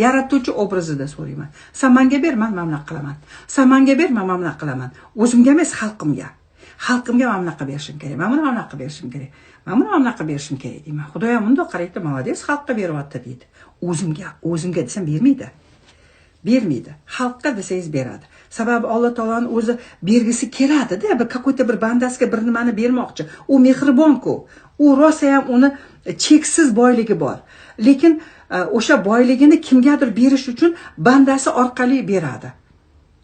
yaratuvchi obrazida so'rayman. Sen menga ber, men mana bunaqa qilaman. Sen menga ber, men mana bunaqa qilaman. O'zimga emas, xalqimga. Xalqimga mana bunaqa berishim kerak. Men mana bunaqa berishim kerak. Men mana bunaqa berishim kerak deyman. Xudoyam bundoq qaraydi, молодец, xalqqa beryapti deydi. O'zimga desam bermaydi. Bermaydi. Xalqqa desangiz beradi. Sababi Alloh taoloning o'zi bergisi keladi-da, какой-то bir bandasiga bir nimani bermoqchi. U mehribon-ku. U rosa ham uni cheksiz boyligi bor. Lekin o'sha boyligini kimgadir berish uchun bandasi orqali beradi.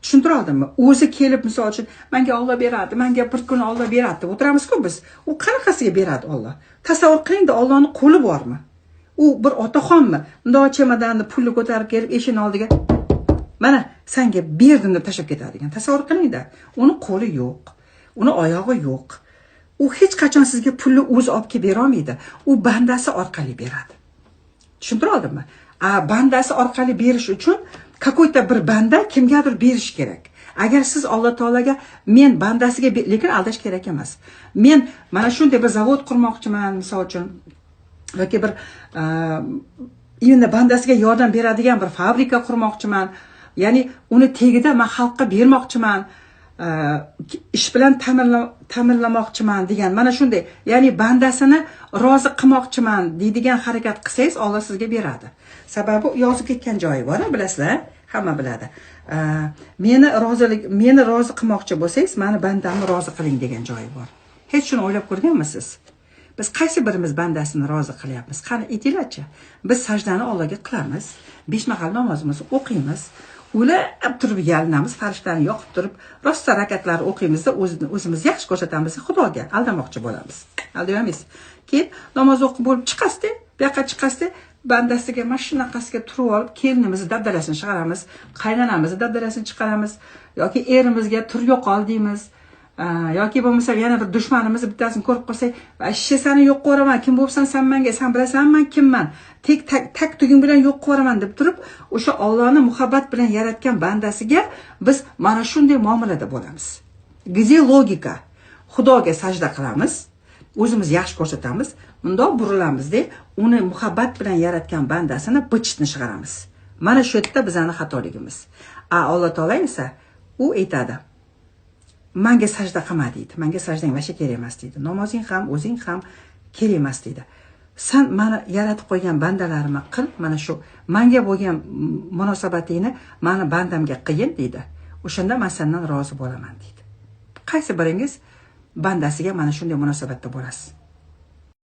Tushuntirdimmi? O'zi kelib, misol uchun, menga Alloh beradi, menga bir kun Alloh beradi deb o'tiramiz-ku biz. U qanaqasiga beradi Alloh? Tasavvur qiling-da, Allohning qo'li bormi? U bir otaxonmi? Bundoq chemodanni pulni ko'tarib kelib eshik oldiga mana senga berdim deb tashlab ketadigan. Tasavvur qiling-da. Uni qo'li yo'q, uni oyog'i yo'q. U hech qachon sizga pulni o'zi olib kelib bera olmaydi. U bandasi orqali beradi. Tushuntirdimmi? Bandasi orqali berish uchun какой-то bir banda kimgadir berish kerak. Agar siz Alloh taolaga men bandasiga lekin aldash kerak emas. Men mana shunday bir zavod qurmoqchiman, misol uchun, yoki bir endi bandasiga yordam beradigan bir fabrika qurmoqchiman. Ya'ni uni tegida men xalqqa bermoqchiman, ish bilan ta'minlamoqchiman degan mana shunday, ya'ni bandasini rozi qilmoqchiman deydigan harakat qilsangiz, Alloh sizga beradi. Sababi yozib ketgan joyi bor, bilasizlar, hamma biladi. Meni rozi qilmoqchi bo'lsangiz, meni bandamni rozi qiling degan joyi bor. Hech shuni o'ylab ko'rganmisiz? Biz qaysi birimiz bandasini rozi qilyapmiz? Qani aytinglarchi. Biz sajdani Allohga qilamiz, 5 mahal namozimizni o'qiymiz, o'ylab turib yalinamiz, farishtani yoqib turib, rosta rakatlarni o'qiymizda, o'zimiz yaxshi ko'rsatamiz, Xudoga aldamoqchi bo'lamiz. Aldamaymiz. Keyin namoz o'qib bo'lib chiqasizda, bu yoqqa chiqasizda, bandasiga mashinaqasiga turib olib, kelinimizni dabdalasini chiqaramiz, qaynonamizni dabdalasini chiqaramiz, yoki erimizga tur yo'qol deymiz. Yoki bo'lmasa yana bir dushmanimizni bittasini ko'rib qolsak, "Ashshe seni yo'q qo'raman, kim bo'lsan sen menga, sen bilasanmi men kimman? Tak tuging bilan yo'q qo'raman" deb turib, o'sha Allohning muhabbat bilan yaratgan bandasiga biz mana shunday muomalada bo'lamiz. Где logika? Xudoga sajda qilamiz, o'zimiz yaxshi ko'rsatamiz, bundoq burilamizda, uni muhabbat bilan yaratgan bandasini bichitni chiqaramiz. Mana shu yerda bizning xatoligimiz. Alloh taolo esa u aytadi: "Menga sajda qilma" deydi. "Menga sajdang vasha kerak emas" deydi. "Namozing ham, o'zing ham kerak emas" deydi. "Sen meni yaratib qo'ygan bandalarimni qil, mana shu menga bo'lgan munosabatingni meni bandamga qiyin" deydi. "O'shanda men sendan rozi bo'laman" deydi. Qaysi biringiz bandasiga mana shunday munosabatda bo'lasiz?